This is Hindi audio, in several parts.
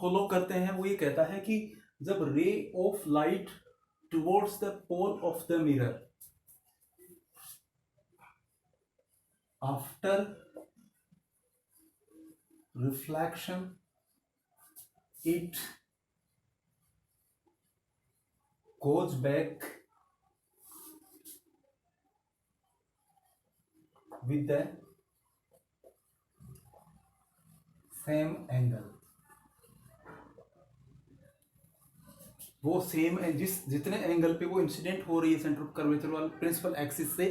फॉलो करते हैं वो ये कहता है कि जब ray of light towards the pole of the mirror after reflection it goes back with the same angle. वो सेम जितने एंगल पे वो इंसिडेंट हो रही है सेंटर ऑफ कर्वेचर वाले प्रिंसिपल एक्सिस से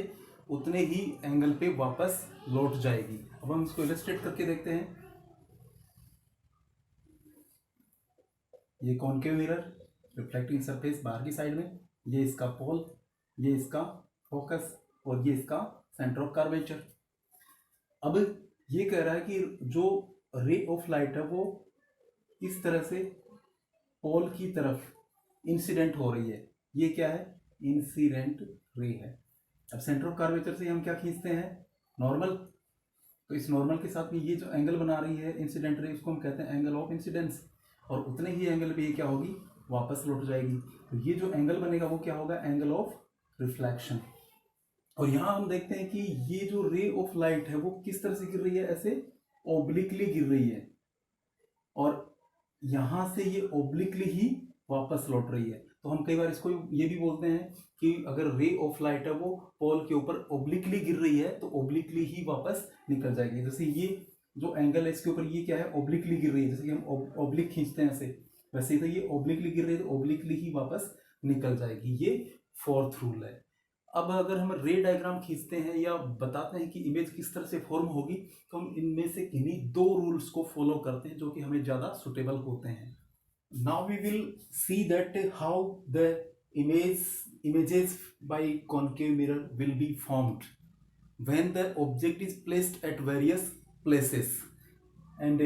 उतने ही एंगल पे वापस लौट जाएगी। अब हम इसको इलस्ट्रेट करके देखते हैं। ये कॉनकेव मिरर रिफ्लेक्टिंग सरफेस बाहर की साइड में, ये इसका पोल, ये इसका फोकस और ये इसका सेंटर ऑफ कर्वेचर। अब ये कह रहा है कि जो रे ऑफ लाइट है वो इस तरह से पोल की तरफ इंसिडेंट हो रही है। ये क्या है? इंसिडेंट रे है। अब सेंटर ऑफ कर्वेचर से हम क्या खींचते हैं? नॉर्मल। तो इस नॉर्मल के साथ में ये जो एंगल बना रही है इंसिडेंट रे, उसको हम कहते हैं एंगल ऑफ इंसिडेंस। और उतने ही एंगल पे ये क्या होगी? वापस लौट जाएगी। तो ये जो एंगल बनेगा वो क्या होगा? Angle of reflection. और यहाँ हम देखते हैं कि ये जो रे ऑफ लाइट है वो किस तरह से गिर रही है? ऐसे ओब्लिकली गिर रही है और यहाँ से ये ओब्लिकली ही वापस लौट रही है। तो हम कई बार इसको ये भी बोलते हैं कि अगर रे ऑफ लाइट है वो पोल के ऊपर ओब्लिकली गिर रही है तो ओब्लिकली ही वापस निकल जाएगी। जैसे ये जो एंगल है इसके ऊपर ये क्या है? ओब्लिकली गिर रही है। जैसे कि हम ओब्लिक खींचते हैं ऐसे, वैसे ही तो ये ओब्लिकली गिर रही है तो ओब्लिकली ही वापस निकल जाएगी। ये फोर्थ रूल है। अब अगर हम रे डायग्राम खींचते हैं या बताते हैं कि इमेज किस तरह से फॉर्म होगी तो हम इनमें से किन्हीं दो रूल्स को फॉलो करते हैं जो कि हमें ज़्यादा सुटेबल होते हैं। Now we will see that how the images by concave mirror will be formed when the object is placed at various places, and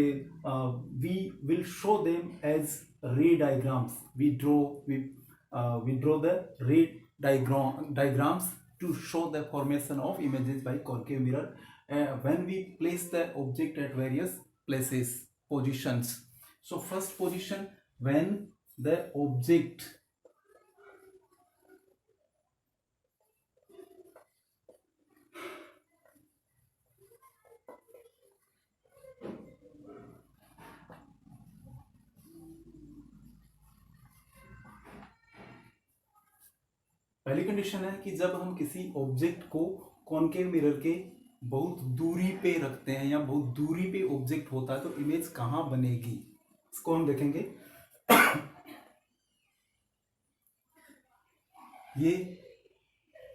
we will show them as ray diagrams. We draw the ray diagrams to show the formation of images by concave mirror when we place the object at various places, positions. So first position, when the object पहली कंडीशन है कि जब हम किसी ऑब्जेक्ट को कॉनकेव मिरर के बहुत दूरी पे रखते हैं या बहुत दूरी पे ऑब्जेक्ट होता है तो इमेज कहाँ बनेगी, इसको हम देखेंगे। ये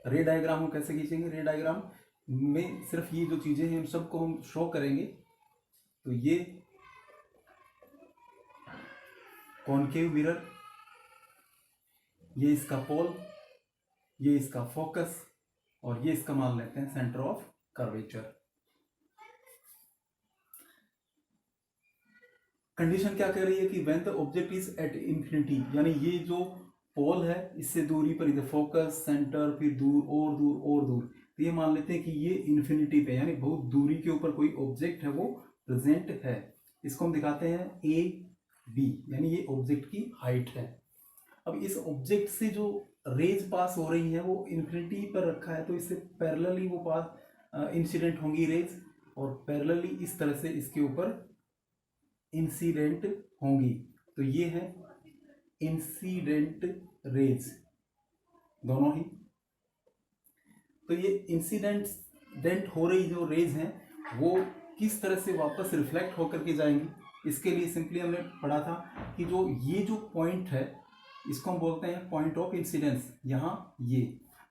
रे डायग्राम हम कैसे खींचेंगे? रे डायग्राम में सिर्फ ये जो चीजें हैं उन सबको हम शो करेंगे। तो ये कॉनकेव मिरर, ये इसका पोल, ये इसका फोकस और ये इसका मान लेते हैं सेंटर ऑफ कर्वेचर। कंडीशन क्या कह रही है कि when the object is at infinity, यानी ये जो पोल है इससे दूरी पर, इधर फोकस, सेंटर, फिर दूर और दूर और दूर, तो ये मान लेते हैं कि ये इंफिनिटी पे यानी बहुत दूरी के ऊपर कोई ऑब्जेक्ट है वो प्रेजेंट है। इसको हम दिखाते हैं ए बी, यानी ये ऑब्जेक्ट की हाइट है। अब इस ऑब्जेक्ट से जो रेज पास हो रही है वो इंफिनिटी पर रखा है तो इससे पैरेलली वो पास इंसिडेंट होंगी रेज और पैरेलली इस तरह से इसके ऊपर इंसिडेंट होंगी। तो ये है इंसिडेंट रेज दोनों ही। तो ये इंसिडेंट हो रही जो रेज हैं वो किस तरह से वापस रिफ्लेक्ट होकर के जाएंगी, इसके लिए सिंपली हमने पढ़ा था कि जो ये जो पॉइंट है इसको हम बोलते हैं पॉइंट ऑफ इंसिडेंस। यहाँ ये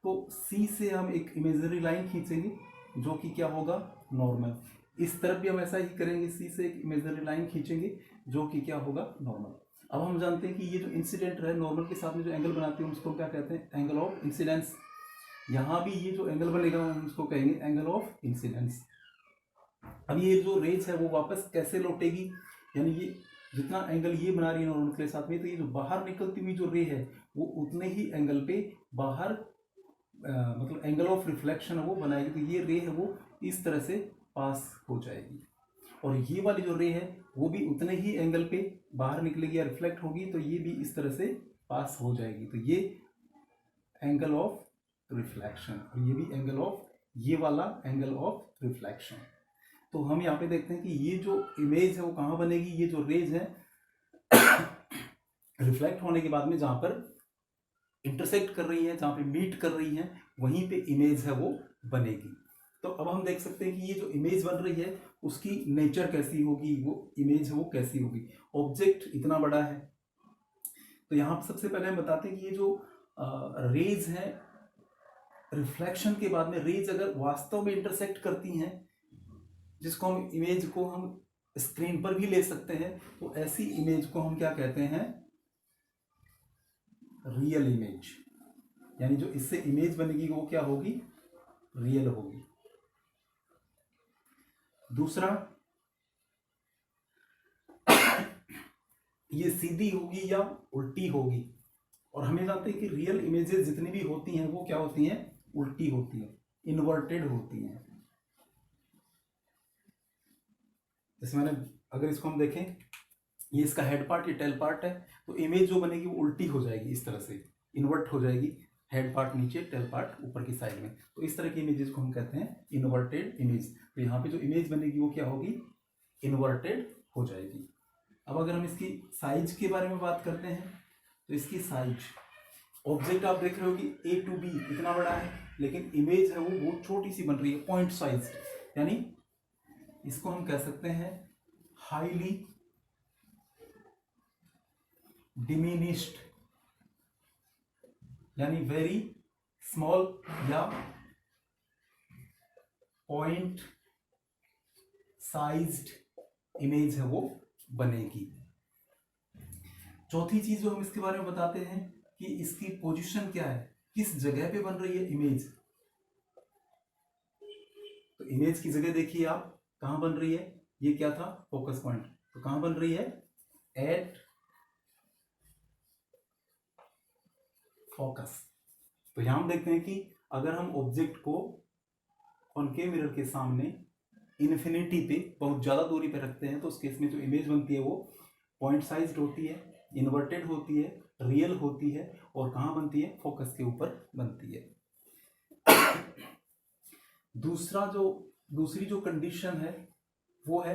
तो सी से हम एक इमेजिनरी लाइन खींचेंगे जो कि क्या होगा? नॉर्मल। इस तरफ भी हम ऐसा ही करेंगे, सी से एक इमेजिनरी लाइन खींचेंगे जो कि क्या होगा? नॉर्मल। अब हम जानते हैं कि ये जो इंसिडेंट है नॉर्मल के साथ में जो एंगल बनाते हैं उसको क्या कहते हैं? Angle of incidence. यहाँ भी ये जो एंगल बनेगा हम उसको कहेंगे एंगल ऑफ इंसिडेंस। अब ये जो रेज है वो वापस कैसे लौटेगी, यानी ये जितना एंगल ये बना रही है नॉर्मल के साथ में, तो ये जो बाहर निकलती हुई जो रे है वो उतने ही एंगल पे बाहर मतलब एंगल ऑफ रिफ्लेक्शन है वो बनाएगी। तो ये रे है वो इस तरह से पास हो जाएगी। और ये वाली जो रे है वो भी उतने ही एंगल पे बाहर निकलेगी या रिफ्लेक्ट होगी, तो ये भी इस तरह से पास हो जाएगी। तो ये एंगल ऑफ रिफ्लेक्शन, और ये भी एंगल ऑफ, ये वाला एंगल ऑफ रिफ्लेक्शन। तो हम यहाँ पे देखते हैं कि ये जो इमेज है वो कहाँ बनेगी, ये जो रेज है रिफ्लेक्ट होने के बाद में जहाँ पर इंटरसेक्ट कर रही है, जहाँ पे मीट कर रही है, वहीं पे इमेज है वो बनेगी। तो अब हम देख सकते हैं कि ये जो इमेज बन रही है उसकी नेचर कैसी होगी, वो इमेज है वो कैसी होगी। ऑब्जेक्ट इतना बड़ा है, तो यहाँ सबसे पहले हम बताते हैं कि ये जो रेज है रिफ्लेक्शन के बाद में, रेज अगर वास्तव में इंटरसेक्ट करती हैं, जिसको हम इमेज को हम स्क्रीन पर भी ले सकते हैं, तो ऐसी इमेज को हम क्या कहते हैं, रियल इमेज। यानी जो इससे इमेज बनेगी वो क्या होगी, रियल होगी। दूसरा, ये सीधी होगी या उल्टी होगी। और हमें जानते हैं कि रियल इमेजेस जितनी भी होती हैं वो क्या होती हैं, उल्टी होती हैं, इन्वर्टेड होती हैं। जैसे मैंने, अगर इसको हम देखें, ये इसका हेड पार्ट, ये टेल पार्ट है, तो इमेज जो बनेगी वो उल्टी हो जाएगी, इस तरह से इन्वर्ट हो जाएगी, हेड पार्ट नीचे, टेल पार्ट ऊपर की साइड में। तो इस तरह की इमेजेस को हम कहते हैं इन्वर्टेड इमेज। तो यहाँ पे जो इमेज बनेगी वो क्या होगी, इन्वर्टेड हो जाएगी। अब अगर हम इसकी साइज के बारे में बात करते हैं, तो इसकी साइज, ऑब्जेक्ट आप देख रहे हो कि ए टू बी इतना बड़ा है, लेकिन इमेज है वो बहुत छोटी सी बन रही है, पॉइंट साइज। यानी इसको हम कह सकते हैं हाईली डिमिनिश्ड, यानी वेरी स्मॉल या पॉइंट साइज्ड इमेज है वो बनेगी। चौथी चीज जो हम इसके बारे में बताते हैं कि इसकी पोजीशन क्या है, किस जगह पे बन रही है इमेज। तो इमेज की जगह देखिए आप, कहां बन रही है, ये क्या था, फोकस पॉइंट, तो कहां बन रही है, एट फोकस। तो यहां हम देखते हैं कि अगर हम ऑब्जेक्ट को कॉनकेव मिरर के सामने इन्फिनिटी पे, बहुत ज्यादा दूरी पे रखते हैं, तो उस केस में जो इमेज बनती है वो पॉइंट साइज्ड होती है, इन्वर्टेड होती है, रियल होती है, और कहां बनती है, फोकस के ऊपर बनती है। दूसरी जो कंडीशन है वो है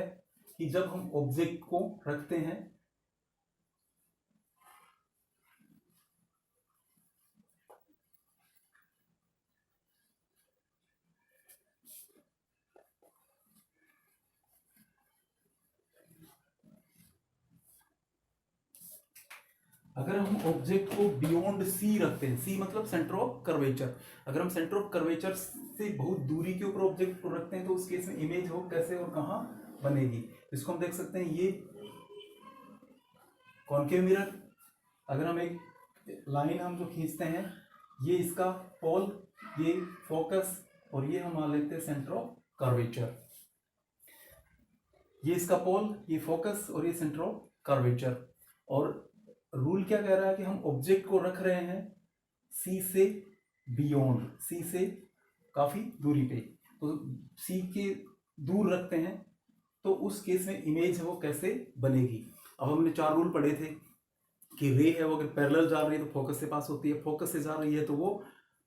कि जब हम ऑब्जेक्ट को रखते हैं अगर हम ऑब्जेक्ट को बियॉन्ड सी रखते हैं, सी मतलब सेंटर ऑफ कर्वेचर, अगर हम सेंटर ऑफ कर्वेचर से बहुत दूरी के ऊपर ऑब्जेक्ट को रखते हैं, तो उस केस में इमेज हो कैसे और कहां बनेगी, इसको हम देख सकते हैं। ये कॉनकेव मिरर, अगर हम एक लाइन हम जो खींचते हैं, ये इसका पोल, ये फोकस, और ये हम मान लेते हैं सेंटर ऑफ कर्वेचर। ये इसका पोल, ये फोकस, और ये सेंटर ऑफ कर्वेचर। और रूल क्या कह रहा है कि हम ऑब्जेक्ट को रख रहे हैं सी से बियॉन्ड, सी से काफी दूरी पे, तो सी के दूर रखते हैं, तो उस केस में इमेज है वो कैसे बनेगी। अब हमने 4 रूल पढ़े थे कि रे है वो अगर पैरेलल जा रही है तो फोकस से पास होती है, फोकस से जा रही है तो वो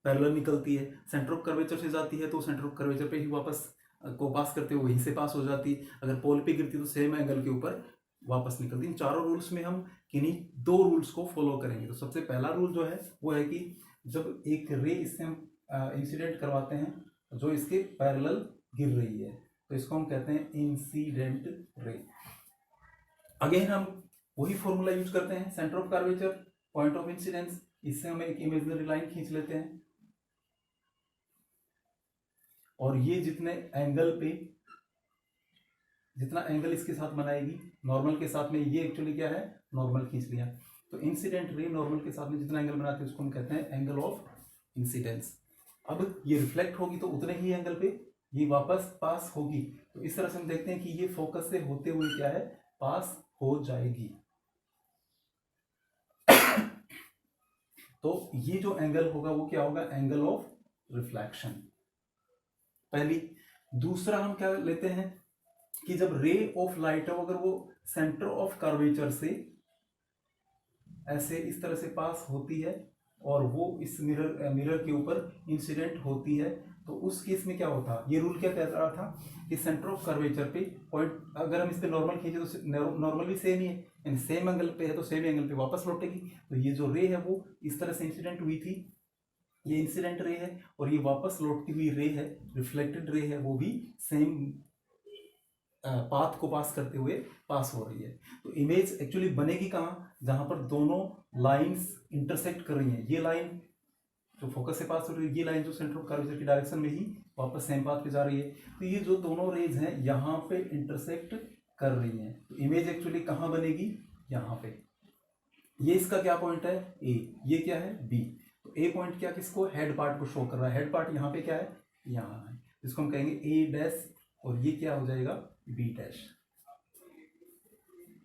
पैरेलल निकलती है, सेंटर ऑफ कर्वेचर से जाती है तो सेंटर ऑफ कर्वेचर पे ही वापस को पास करते हुए वहीं से पास हो जाती है, अगर पोल पे गिरती तो सेम एंगल के ऊपर वापस निकलती। इन चारों रूल्स में हम किन्हीं 2 रूल्स को फॉलो करेंगे। तो सबसे पहला रूल जो है वो है कि जब एक रे इससे हम इंसिडेंट करवाते हैं जो इसके पैरेलल गिर रही है, तो इसको हम कहते हैं इंसिडेंट रे। अगेन हम वही फॉर्मूला यूज करते हैं, centre of curvature, point of incidence, इससे हम एक इमेजिनरी लाइन खींच लेते हैं, और ये जितना एंगल इसके साथ बनाएगी नॉर्मल के साथ में, ये एक्चुअली क्या है, नॉर्मल खींच लिया। तो इंसिडेंट रे नॉर्मल के साथ में जितना एंगल बनाते हैं उसको हम कहते हैं एंगल ऑफ इंसिडेंस। अब ये रिफ्लेक्ट होगी तो उतने ही एंगल पे ये वापस पास होगी। तो इस तरह से हम देखते हैं कि ये फोकस से होते हुए क्या है, पास हो जाएगी। तो ये जो एंगल होगा वो क्या होगा, एंगल ऑफ रिफ्लेक्शन, पहली। दूसरा हम क्या लेते हैं कि जब रे ऑफ लाइट है अगर वो सेंटर ऑफ कर्वेचर से ऐसे इस तरह से पास होती है और वो इस मिरर के ऊपर इंसिडेंट होती है, तो उस केस में क्या होता, ये रूल क्या कह रहा था कि सेंटर ऑफ कर्वेचर पे पॉइंट, अगर हम इस पे नॉर्मल खींचे तो नॉर्मल भी सेम ही है, यानी सेम एंगल पे है तो सेम एंगल पे वापस लौटेगी। तो ये जो रे है वो इस तरह से इंसिडेंट हुई थी, ये इंसिडेंट रे है, और ये वापस लौटती हुई रे है, रिफ्लेक्टेड रे है, वो भी सेम पाथ को पास करते हुए पास हो रही है। तो इमेज एक्चुअली बनेगी कहाँ, जहां पर दोनों लाइंस इंटरसेक्ट कर रही हैं। ये लाइन जो फोकस से पास हो रही है, ये लाइन जो सेंटर ऑफ कर्वेचर की डायरेक्शन में ही वापस सेम पाथ पे जा रही है। तो ये जो दोनों रेज हैं यहाँ पे इंटरसेक्ट कर रही हैं, तो इमेज एक्चुअली कहाँ बनेगी, यहाँ पे। ये इसका क्या पॉइंट है, ए, ये क्या है, बी। तो ए पॉइंट क्या किसको, हेड पार्ट को शो कर रहा है। हेड पार्ट यहाँ पे क्या है, यहाँ है, इसको हम कहेंगे ए डैश, और ये क्या हो जाएगा, बी डैश।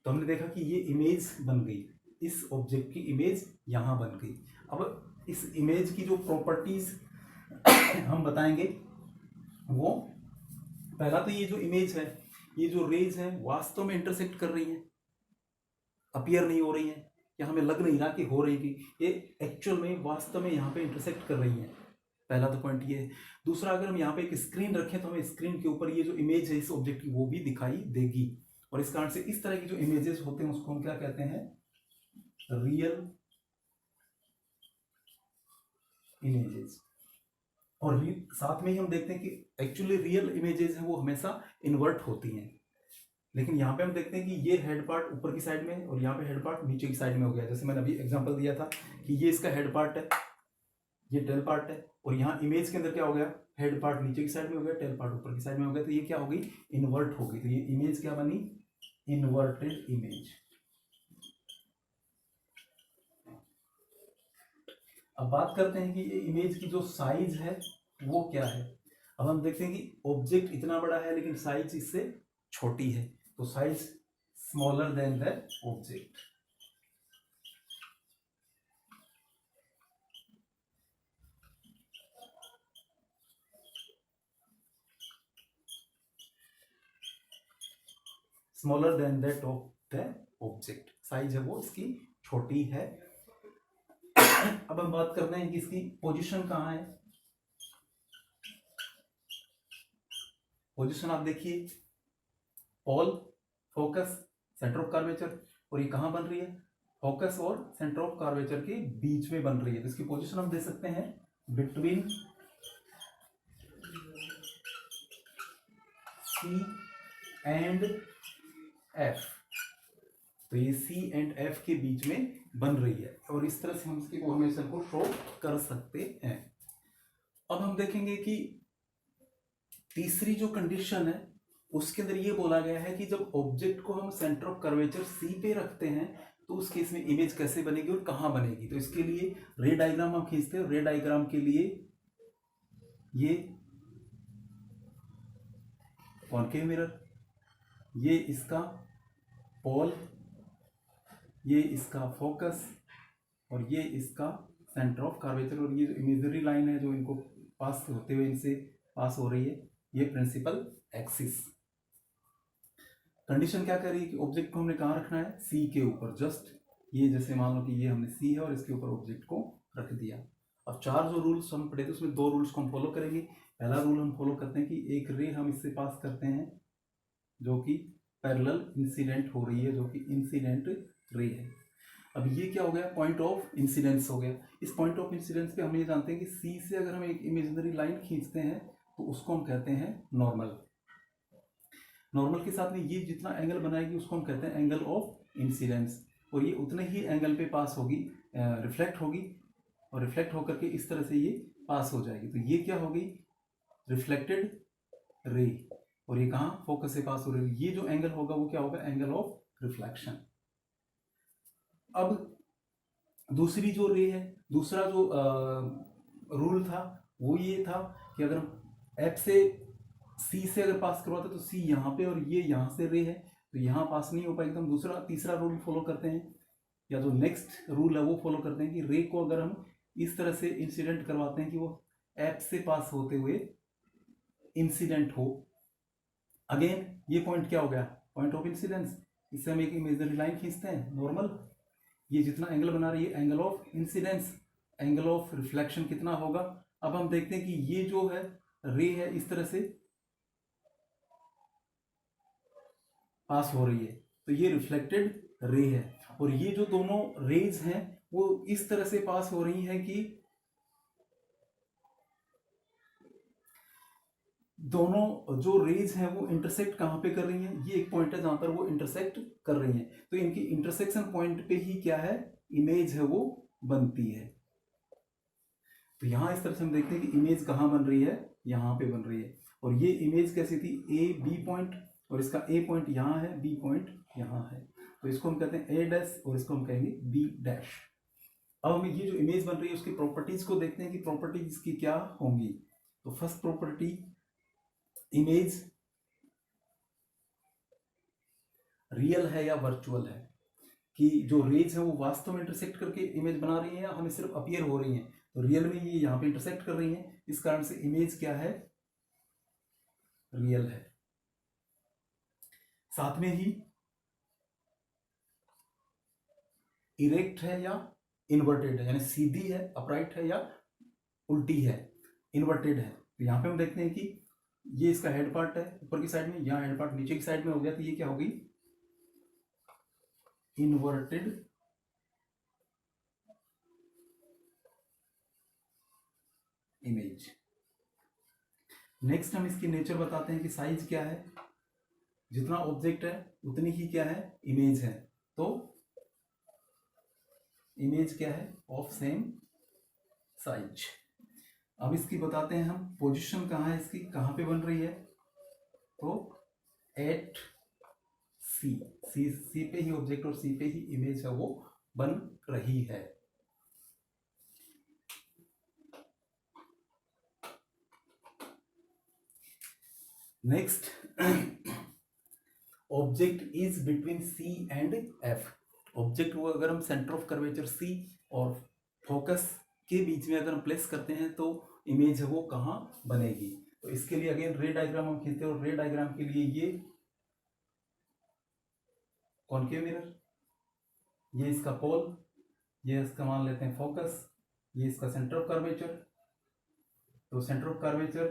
तो हमने देखा कि ये इमेज बन गई, इस ऑब्जेक्ट की इमेज यहां बन गई। अब इस इमेज की जो प्रॉपर्टीज हम बताएंगे, वो पहला तो ये जो इमेज है, ये जो रेज है वास्तव में इंटरसेक्ट कर रही हैं, अपीयर नहीं हो रही हैं, या हमें लग नहीं रहा कि हो रही कि ये एक्चुअल में वास्तव में यहाँ पे इंटरसेक्ट कर रही हैं। पहला तो पॉइंट ये है। दूसरा, अगर हम यहाँ पे एक स्क्रीन रखें तो हमें स्क्रीन के ऊपर ये जो इमेज है इस ऑब्जेक्ट की वो भी दिखाई देगी, और इस कारण से इस तरह की जो इमेजेस होते हैं उसको हम क्या कहते हैं, रियल इमेजेस। और साथ में ही हम देखते हैं कि एक्चुअली रियल इमेजेस हैं वो हमेशा इन्वर्ट होती हैं, लेकिन यहाँ पे हम देखते हैं कि ये हेड पार्ट ऊपर की साइड में और यहाँ पे हेड पार्ट नीचे की साइड में हो गया। जैसे मैंने अभी एग्जांपल दिया था कि ये इसका हेड पार्ट है, ये टेल पार्ट है, और यहाँ इमेज के अंदर क्या हो गया, हेड पार्ट नीचे की साइड में हो गया, टेल पार्ट ऊपर की साइड में हो गया, तो ये क्या हो गई, इन्वर्ट हो गई। तो ये इमेज क्या बनी, इन्वर्टेड इमेज। अब बात करते हैं कि ये इमेज की जो साइज है वो क्या है। अब हम देखते हैं कि ऑब्जेक्ट इतना बड़ा है लेकिन साइज इससे छोटी है, तो size smaller than the object. Smaller than that of the object, size है वो इसकी छोटी है। अब हम बात करते हैं कि इसकी पोजीशन कहाँ है। पोजीशन आप देखिए, पोल, फोकस, सेंटर ऑफ कर्वेचर, और ये कहाँ बन रही है, फोकस और सेंटर ऑफ कर्वेचर के बीच में बन रही है। तो इसकी पोजीशन हम दे सकते हैं बिटवीन सी एंड एफ। तो ये सी एंड एफ के बीच में बन रही है, और इस तरह से हम इसकी फॉर्मेशन को शो कर सकते हैं। अब हम देखेंगे कि तीसरी जो कंडीशन है उसके अंदर ये बोला गया है कि जब ऑब्जेक्ट को हम सेंटर ऑफ कर्वेचर सी पे रखते हैं तो उस केस में इमेज कैसे बनेगी और कहां बनेगी। तो इसके लिए रे डायग्राम हम खींचते हैं। रे डायग्राम के लिए ये कॉनकेव मिरर, ये इसका पोल, ये इसका फोकस, और ये इसका सेंटर ऑफ कर्वेचर, और ये जो इमेजरी लाइन है जो इनको पास होते हुए इनसे पास हो रही है, ये प्रिंसिपल एक्सिस। कंडीशन क्या कर रही है कि ऑब्जेक्ट को हमने कहाँ रखना है, सी के ऊपर। जस्ट ये जैसे मान लो कि ये हमने सी है और इसके ऊपर ऑब्जेक्ट को रख दिया। अब चार जो रूल्स हम पढ़े थे उसमें दो रूल्स को हम फॉलो करेंगे। पहला रूल हम फॉलो करते हैं कि एक रे हम इससे पास करते हैं जो कि पैरेलल इंसिडेंट हो रही है, जो कि इंसिडेंट रे है। अब ये क्या हो गया, पॉइंट ऑफ इंसिडेंस हो गया। इस पॉइंट ऑफ इंसिडेंस पे हम ये जानते हैं कि सी से अगर हम एक इमेजिनरी लाइन खींचते हैं तो उसको हम कहते हैं नॉर्मल। नॉर्मल के साथ में ये जितना एंगल बनाएगी उसको हम कहते हैं एंगल ऑफ इंसिडेंस, और ये उतने ही एंगल पे पास होगी, रिफ्लेक्ट होगी, और रिफ्लेक्ट होकर के इस तरह से ये पास हो जाएगी। तो ये क्या होगी, रिफ्लेक्टेड रे, और ये कहाँ, फोकस से पास हो रही है। ये जो एंगल होगा वो क्या होगा, एंगल ऑफ रिफ्लेक्शन। अब दूसरी जो रे है, दूसरा जो रूल था वो ये था कि अगर एफ से सी से अगर पास करवाते तो सी यहाँ पे और ये यहाँ से रे है तो यहाँ पास नहीं हो पाएगी। तो हम दूसरा तीसरा रूल फॉलो करते हैं, या जो नेक्स्ट रूल है वो फॉलो करते हैं कि रे को अगर हम इस तरह से इंसिडेंट करवाते हैं कि वो एफ से पास होते हुए इंसिडेंट हो, अगेन ये पॉइंट क्या हो गया, पॉइंट ऑफ इंसिडेंस। इससे हम एक इमेजनरी लाइन खींचते हैं नॉर्मल, ये जितना एंगल बना रही है angle of incidence, angle of reflection कितना होगा। अब हम देखते हैं कि ये जो है रे है इस तरह से पास हो रही है, तो ये रिफ्लेक्टेड रे है। और ये जो दोनों रेज हैं वो इस तरह से पास हो रही हैं कि दोनों जो रेज हैं वो इंटरसेक्ट कहाँ पे कर रही हैं, ये एक पॉइंट है जहां पर वो इंटरसेक्ट कर रही हैं। तो इनकी इंटरसेक्शन पॉइंट पे ही क्या है, इमेज है वो बनती है। तो यहां इस तरह से हम देखते हैं कि इमेज कहाँ बन रही है, यहां पे बन रही है। और ये इमेज कैसी थी, ए बी पॉइंट, और इसका ए पॉइंट यहाँ है, बी पॉइंट यहाँ है, तो इसको हम कहते हैं ए डैश और इसको हम कहेंगे बी डैश। अब हमें ये जो इमेज बन रही है उसकी प्रॉपर्टीज को देखते हैं कि प्रॉपर्टीज की क्या होंगी। तो फर्स्ट प्रॉपर्टी, इमेज रियल है या वर्चुअल है, कि जो रेज है वो वास्तव में इंटरसेक्ट करके इमेज बना रही है या हमें सिर्फ अपीयर हो रही है। तो रियल में ये यहाँ पे इंटरसेक्ट कर रही है, इस कारण से इमेज क्या है, रियल है। साथ में ही इरेक्ट है या इन्वर्टेड है, यानी सीधी है, अपराइट है या उल्टी है, इन्वर्टेड है। तो यहाँ पे हम देखते हैं कि ये इसका हेड पार्ट है ऊपर की साइड में, यहाँ हेड पार्ट नीचे की साइड में हो गया, तो ये क्या होगी, इन्वर्टेड इमेज। नेक्स्ट हम इसकी नेचर बताते हैं कि साइज क्या है, जितना ऑब्जेक्ट है उतनी ही क्या है, इमेज है। तो इमेज क्या है, ऑफ सेम साइज। अब इसकी बताते हैं हम पोजीशन कहाँ है इसकी, कहाँ पे बन रही है, तो एट सी, सी पे ही ऑब्जेक्ट और सी पे ही इमेज है वो बन रही है। Next, object is between C and F. Object वो अगर हम सेंटर ऑफ कर्वेचर सी और फोकस के बीच में अगर हम प्लेस करते हैं तो इमेज है वो कहाँ बनेगी। तो इसके लिए अगेन रे डायग्राम हम खींचते हैं, और रे डायग्राम के लिए ये कॉनकेव मिरर, ये इसका पोल, ये इसका मान लेते हैं फोकस, ये इसका सेंटर ऑफ कर्वेचर। तो सेंटर ऑफ कर्वेचर,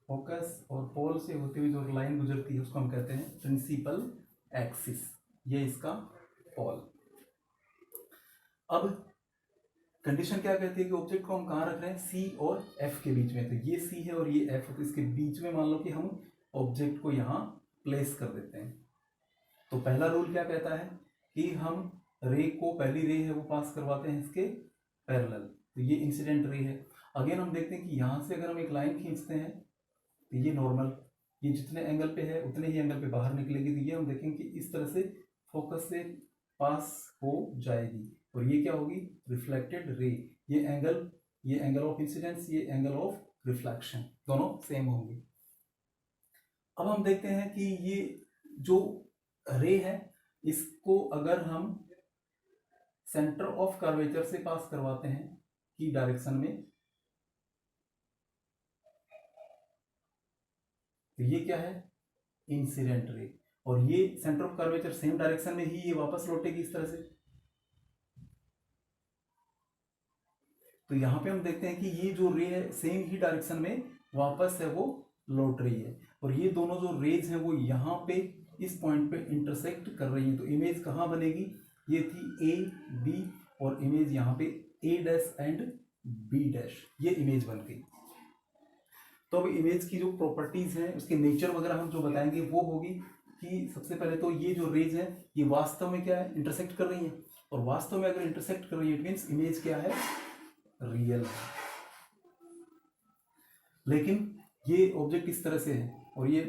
फोकस और पोल से होती हुई जो लाइन गुजरती है उसको हम कहते हैं प्रिंसिपल एक्सिस, ये इसका पोल। अब कंडीशन क्या कहती है कि ऑब्जेक्ट को हम कहाँ रख रहे हैं, सी और एफ के बीच में। तो ये सी है और ये एफ है, तो इसके बीच में मान लो कि हम ऑब्जेक्ट को यहाँ प्लेस कर देते हैं। तो पहला रूल क्या कहता है कि हम रे को, पहली रे है वो पास करवाते हैं इसके पैरेलल, तो ये इंसिडेंट रे है। अगेन हम देखते हैं कि यहाँ से अगर हम एक लाइन खींचते हैं तो ये नॉर्मल, ये जितने एंगल पे है उतने ही एंगल पे बाहर निकलेगी। तो ये हम देखेंगे कि इस तरह से फोकस से पास हो जाएगी, और ये क्या होगी, रिफ्लेक्टेड रे। ये एंगल ऑफ इंसिडेंस, ये एंगल ऑफ रिफ्लेक्शन, दोनों सेम होंगे। अब हम देखते हैं कि ये जो रे है इसको अगर हम सेंटर ऑफ कर्वेचर से पास करवाते हैं की डायरेक्शन में, तो ये क्या है, इंसिडेंट रे। और ये centre of curvature same direction में ही ये वापस लौटेगी इस तरह से। तो यहां पे हम देखते हैं कि ये जो रे है सेम ही डायरेक्शन में वापस है वो लौट रही है, और ये दोनों जो रेज हैं वो यहाँ पे इस पॉइंट पे इंटरसेक्ट कर रही हैं। तो इमेज कहाँ बनेगी, ये थी ए बी, और इमेज यहाँ पे ए डैश एंड बी डैश, ये इमेज बन गई। तो अब इमेज की जो प्रॉपर्टीज हैं उसके नेचर वगैरह हम जो बताएंगे वो होगी कि सबसे पहले तो ये जो रेज है ये वास्तव में क्या है, इंटरसेक्ट कर रही है। और वास्तव में अगर इंटरसेक्ट कर रही है इट मीन्स इमेज क्या है, रियल है। लेकिन ये ऑब्जेक्ट इस तरह से है और ये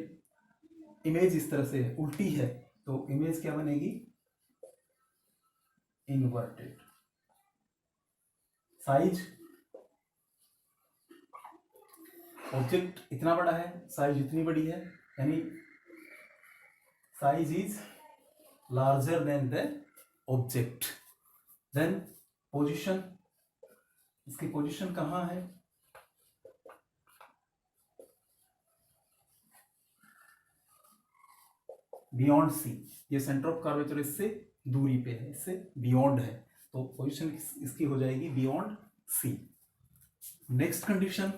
इमेज इस तरह से है, उल्टी है, तो इमेज क्या बनेगी, इन्वर्टेड। साइज, ऑब्जेक्ट इतना बड़ा है, साइज इतनी बड़ी है, यानी size is larger than the object. Then position, इसकी पोजीशन कहाँ है, बियॉन्ड सी, ये सेंटर ऑफ कर्वेचर इससे दूरी पे है, इससे बियॉन्ड है, तो पोजीशन इसकी हो जाएगी बियॉन्ड सी। नेक्स्ट कंडीशन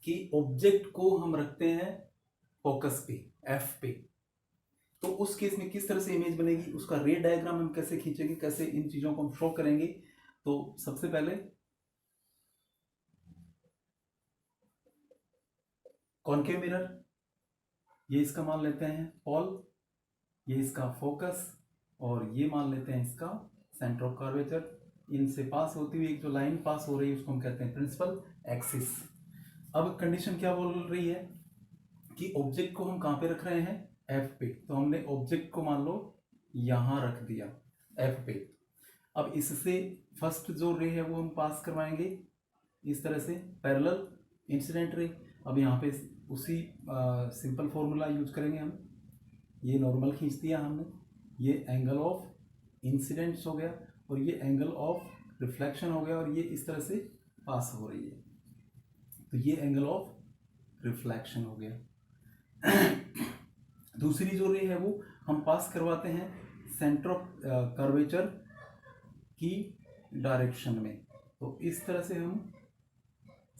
कि ऑब्जेक्ट को हम रखते हैं फोकस पे, एफ पे, तो उस केस में किस तरह से इमेज बनेगी, उसका रे डायग्राम हम कैसे खींचेंगे, कैसे इन चीजों को हम शो करेंगे। तो सबसे पहले कॉनकेव मिरर, ये इसका मान लेते हैं पॉल, ये इसका फोकस, और ये मान लेते हैं इसका सेंटर ऑफ कर्वेचर। इनसे पास होती हुई एक जो लाइन पास हो रही है उसको हम कहते हैं प्रिंसिपल एक्सिस। अब कंडीशन क्या बोल रही है कि ऑब्जेक्ट को हम कहाँ पे रख रहे हैं, एफ पे, तो हमने ऑब्जेक्ट को मान लो यहां रख दिया एफ पे। अब इससे फर्स्ट जो रे है वो हम पास करवाएंगे इस तरह से, पैरेलल इंसिडेंट रे। अब यहाँ पे उसी सिंपल फॉर्मूला यूज करेंगे हम, ये नॉर्मल खींच दिया हमने, ये एंगल ऑफ इंसिडेंट्स हो गया और ये एंगल ऑफ रिफ्लेक्शन हो गया, और ये इस तरह से पास हो रही है, तो ये एंगल ऑफ रिफ्लेक्शन हो गया। दूसरी जो रे है वो हम पास करवाते हैं सेंटर ऑफ कर्वेचर की डायरेक्शन में, तो इस तरह से हम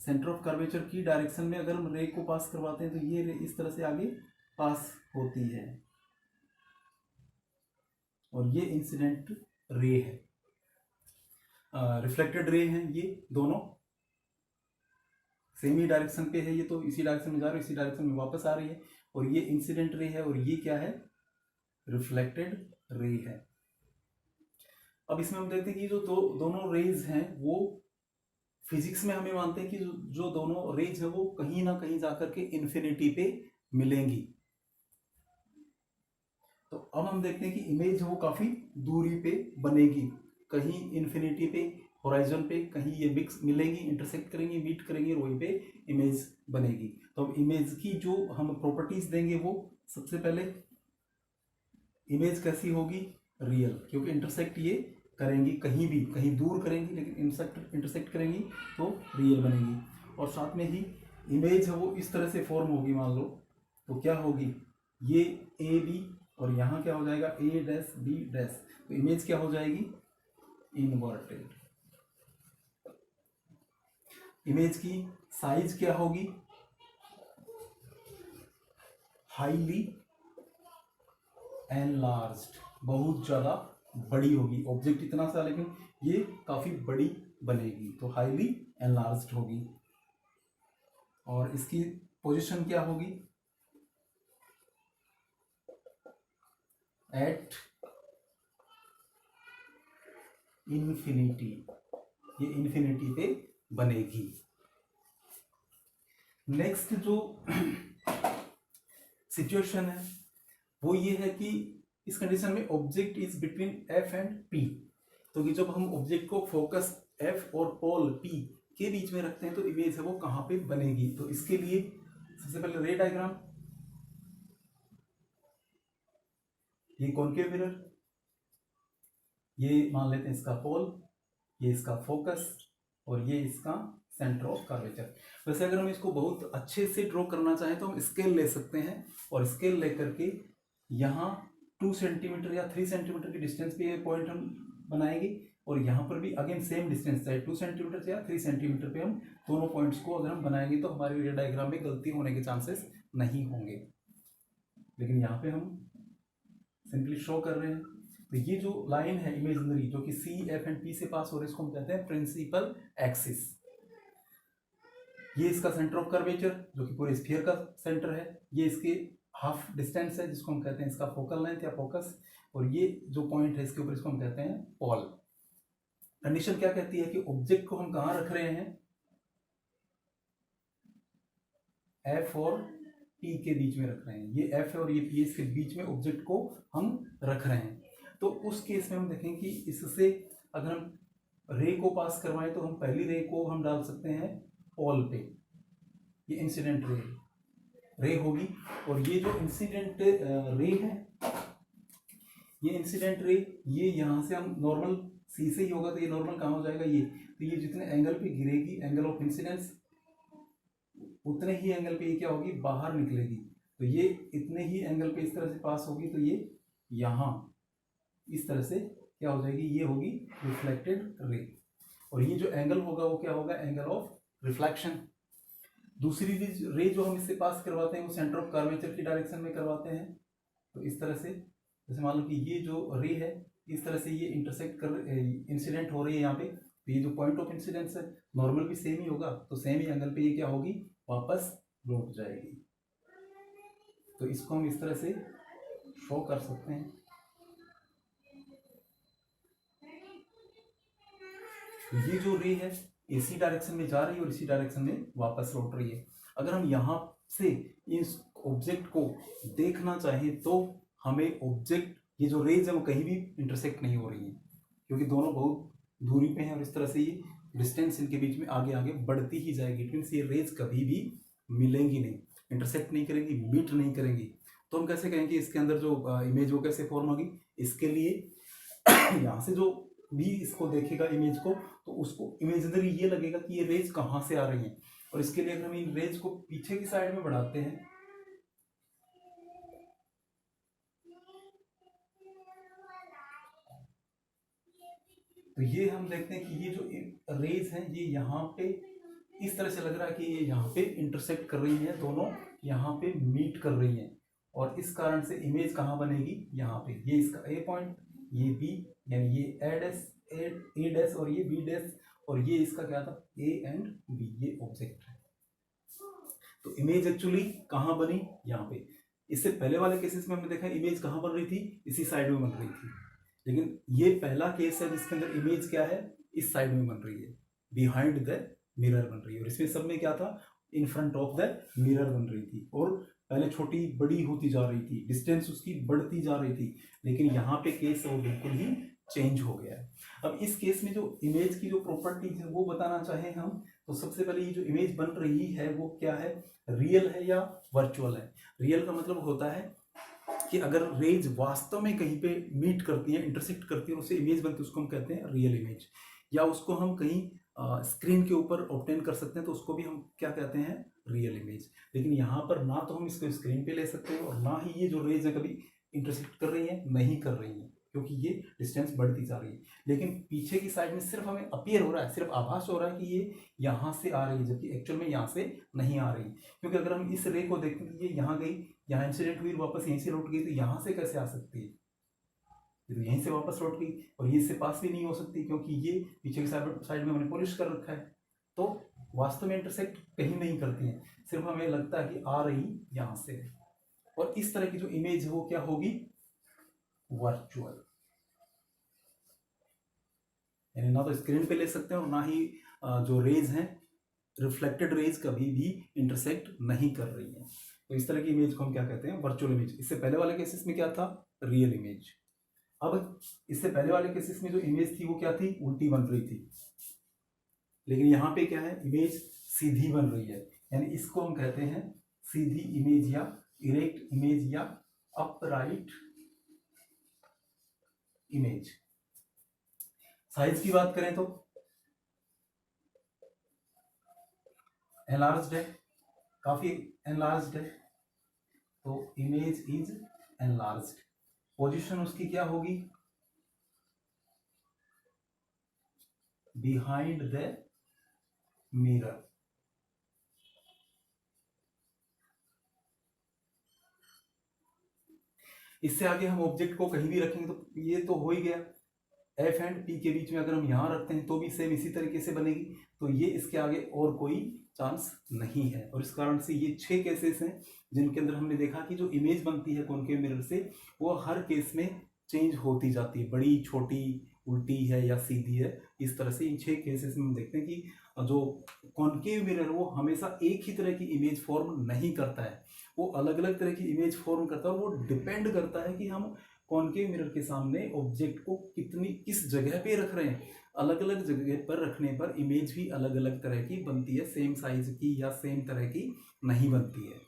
सेंटर ऑफ कर्वेचर की डायरेक्शन में अगर हम रे को पास करवाते हैं तो ये रे इस तरह से आगे पास होती है, और ये इंसिडेंट रे है, रिफ्लेक्टेड रे हैं, ये दोनों सेम ही डायरेक्शन पे है, ये तो इसी डायरेक्शन में जा रही है, इसी डायरेक्शन में वापस आ रही है, और ये इंसिडेंट रे है, और ये क्या है, रिफ्लेक्टेड रे है। अब इसमें हम देखते हैं कि जो दोनों रेज हैं वो फिजिक्स में हमें मानते हैं कि जो दोनों रेज है वो कहीं ना कहीं जाकर के इन्फिनिटी पे मिलेंगी। तो अब हम देखते हैं कि इमेज वो काफी दूरी पे बनेगी, कहीं इन्फिनिटी पे, होराइजन पे, कहीं ये मिक्स मिलेंगी, इंटरसेक्ट करेंगी, मीट करेंगी, और वहीं पे इमेज बनेगी। तो अब इमेज की जो हम प्रॉपर्टीज देंगे वो सबसे पहले इमेज कैसी होगी, रियल, क्योंकि इंटरसेक्ट ये करेंगी, कहीं भी, कहीं दूर करेंगी लेकिन इंटरसेक्ट करेंगी तो रियल बनेगी। और साथ में ही इमेज है वो इस तरह से फॉर्म होगी, मान लो तो क्या होगी, ये ए बी, और यहाँ क्या हो जाएगा ए डैश बी डैश, तो इमेज क्या हो जाएगी, इनवर्टेड। इमेज की साइज क्या होगी, हाईली एनलार्ज्ड, बहुत ज्यादा बड़ी होगी, ऑब्जेक्ट इतना सा लेकिन ये काफी बड़ी बनेगी, तो हाईली एनलार्ज्ड होगी। और इसकी पोजीशन क्या होगी, एट इन्फिनिटी, ये इन्फिनिटी पे बनेगी। नेक्स्ट जो सिचुएशन है वो ये है कि इस कंडीशन में object is between F and P, तो कि जब हम ऑब्जेक्ट को फोकस एफ और पोल पी के बीच में रखते हैं तो इमेज है वो कहां पे बनेगी। तो इसके लिए सबसे पहले रे डायग्राम, ये कॉनकेव मिरर, ये मान लेते हैं इसका पोल, ये इसका फोकस, और ये इसका सेंटर ऑफ कर्वेचर। वैसे अगर हम इसको बहुत अच्छे से ड्रॉ करना चाहें तो हम स्केल ले सकते हैं, और स्केल लेकर के यहाँ 2 सेंटीमीटर या 3 सेंटीमीटर की डिस्टेंस पे ये पॉइंट हम बनाएंगे, और यहाँ पर भी अगेन सेम डिस्टेंस, चाहे 2 सेंटीमीटर या 3 सेंटीमीटर पे हम दोनों पॉइंट्स को अगर हम बनाएंगे तो हमारी रे डायग्राम में गलती होने के चांसेस नहीं होंगे। लेकिन यहाँ पे हम सिंपली शो कर रहे हैं, तो ये जो लाइन है इमेजिनरी जो कि सी एफ एंड पी से पास हो रही है इसको हम कहते हैं प्रिंसिपल एक्सिस। ये इसका सेंटर ऑफ कर्वेचर जो कि पूरे स्फीयर का सेंटर है, ये इसके हाफ डिस्टेंस है जिसको हम कहते हैं इसका फोकल लेंथ या फोकस, और ये जो पॉइंट है इसके ऊपर इसको हम कहते हैं पॉल। कंडीशन क्या कहती है कि ऑब्जेक्ट को हम कहाँ रख रहे हैं, एफ और पी के बीच में रख रहे हैं, ये एफ है और ये पी, इसके बीच में ऑब्जेक्ट को हम रख रहे हैं। तो उस केस में हम देखें कि इससे अगर हम रे को पास करवाएं तो हम पहली रे को हम डाल सकते हैं पॉल पे, ये इंसिडेंट रे होगी, और ये जो इंसिडेंट रे है, ये इंसिडेंट रे, ये यहाँ से हम नॉर्मल सी से ही होगा तो ये नॉर्मल कहाँ हो जाएगा, ये, तो ये जितने एंगल पे गिरेगी, एंगल ऑफ इंसिडेंस, उतने ही एंगल पे ये क्या होगी, बाहर निकलेगी। तो ये इतने ही एंगल पे इस तरह से पास होगी, तो ये यहाँ इस तरह से क्या हो जाएगी, ये होगी रिफ्लेक्टेड रे। और ये जो एंगल होगा वो क्या होगा, एंगल ऑफ रिफ्लेक्शन। दूसरी रे जो हम इससे पास करवाते हैं वो सेंटर ऑफ कर्वेचर की डायरेक्शन में करवाते हैं। तो इस तरह से जैसे मान लो कि ये जो रे है इस तरह से ये इंटरसेक्ट कर इंसिडेंट हो रही है यहाँ पे, तो ये जो पॉइंट ऑफ इंसिडेंस है नॉर्मल भी सेम ही होगा, तो सेम ही एंगल पे ये क्या होगी, वापस लौट जाएगी। तो इसको हम इस तरह से शो कर सकते हैं। तो ये जो रे है इसी डायरेक्शन में जा रही है और इसी डायरेक्शन में वापस लौट रही है। अगर हम यहाँ से इस ऑब्जेक्ट को देखना चाहें तो हमें ऑब्जेक्ट, ये जो रेज है वो कहीं भी इंटरसेक्ट नहीं हो रही है, क्योंकि दोनों बहुत दूरी पे हैं और इस तरह से ये डिस्टेंस इनके बीच में आगे आगे बढ़ती ही जाएगी। इट मीन्स ये रेज कभी भी मिलेंगी नहीं, इंटरसेक्ट नहीं करेंगी, मीट नहीं करेंगी। तो हम कैसे कहेंगे इसके अंदर जो इमेज वो कैसे फॉर्म होगी, इसके लिए यहाँ से जो भी इसको देखेगा इमेज को तो उसको इमेजिनरी ये लगेगा कि ये रेज कहाँ से आ रही है। और इसके लिए अगर हम इन रेज को पीछे की साइड में बढ़ाते हैं तो ये हम देखते हैं कि ये जो रेज हैं ये यहाँ पे इस तरह से लग रहा है कि ये यहाँ पे इंटरसेक्ट कर रही है, दोनों यहाँ पे मीट कर रही हैं। और इस कारण से इमेज कहाँ बनेगी, यहाँ पे, ये इसका ए पॉइंट, ये बी, यानी ये ए डैश और ये बी डैश, और ये इसका क्या था, ए एंड बी, ये ऑब्जेक्ट है। तो इमेज एक्चुअली कहाँ बनी, यहाँ पे। इससे पहले वाले केसेस में हमने देखा इमेज कहाँ बन रही थी, इसी साइड में बन रही थी, लेकिन ये पहला केस है जिसके अंदर इमेज क्या है, इस साइड में बन रही है, बिहाइंड द मिरर बन रही है। और इसमें सब में क्या था, in front of the mirror बन रही थी, और पहले छोटी बड़ी होती जा रही थी, डिस्टेंस उसकी बढ़ती जा रही थी, लेकिन यहाँ पे केस वो बिल्कुल ही चेंज हो गया है। अब इस केस में जो इमेज की जो प्रॉपर्टीज है वो बताना चाहें हम, तो सबसे पहले ये जो इमेज बन रही है वो क्या है, रियल है या वर्चुअल है। रियल का मतलब होता है कि अगर रेज वास्तव में कहीं पे मीट करती है, इंटरसेक्ट करती है, उससे इमेज बनती है, उसको हम कहते हैं रियल इमेज। या उसको हम कहीं स्क्रीन के ऊपर ऑब्टेन कर सकते हैं तो उसको भी हम क्या कहते हैं, रियल इमेज। लेकिन यहाँ पर ना तो हम इसको स्क्रीन पे ले सकते हैं और ना ही ये जो रेज है कभी इंटरसेक्ट कर रही है, नहीं कर रही है, क्योंकि ये डिस्टेंस बढ़ती जा रही है। लेकिन पीछे की साइड में सिर्फ हमें अपीयर हो रहा है, सिर्फ आभास हो रहा है कि ये यहाँ से आ रही है, जबकि एक्चुअल में यहाँ से नहीं आ रही। क्योंकि अगर हम इस रे को देखते हैं ये यहाँ गई, यहाँ इंसिडेंट हुई, वापस यहीं से लौट गई, तो यहाँ से कैसे आ सकती है, ये तो यहीं से वापस लौट गई, और ये इससे पास भी नहीं हो सकती क्योंकि ये पीछे की साइड में हमने पॉलिश कर रखा है। तो वास्तव में इंटरसेक्ट कहीं नहीं करती है, सिर्फ हमें लगता है कि आ रही यहाँ से। और इस तरह की जो इमेज है वो क्या होगी, वर्चुअल, यानी ना तो स्क्रीन पे ले सकते हैं और ना ही जो रेज हैं रिफ्लेक्टेड रेज कभी भी इंटरसेक्ट नहीं कर रही है। तो इस तरह की इमेज को हम क्या कहते हैं, वर्चुअल इमेज। इससे पहले वाले केसेस में क्या था, रियल इमेज। अब इससे पहले वाले केसेस में जो इमेज थी वो क्या थी, उल्टी बन रही थी, लेकिन यहाँ पे क्या है, इमेज सीधी बन रही है, यानी इसको हम कहते हैं सीधी इमेज या इरेक्ट इमेज या अपराइट इमेज। साइज की बात करें तो एनलार्ज्ड है, काफी एनलार्ज्ड है, तो इमेज इज एनलार्ज्ड। पोजीशन उसकी क्या होगी, बिहाइंड द मिरर। इससे आगे हम ऑब्जेक्ट को कहीं भी रखेंगे तो ये तो हो ही गया, एफ एंड पी के बीच में अगर हम यहाँ रखते हैं तो भी सेम इसी तरीके से बनेगी, तो ये इसके आगे और कोई चांस नहीं है। और इस कारण से ये 6 केसेस हैं जिनके अंदर हमने देखा कि जो इमेज बनती है कॉनकेव मिरर से वो हर केस में चेंज होती जाती है, बड़ी, छोटी, उल्टी है या सीधी है। इस तरह से इन 6 केसेस में हम देखते हैं कि जो कॉनकेव मिरर वो हमेशा एक ही तरह की इमेज फॉर्म नहीं करता है, वो अलग अलग तरह की इमेज फॉर्म करता है। और वो डिपेंड करता है कि हम कॉनकेव मिरर के सामने ऑब्जेक्ट को किस जगह पे रख रहे हैं। अलग अलग जगह पर रखने पर इमेज भी अलग अलग तरह की बनती है, सेम साइज की या सेम तरह की नहीं बनती है।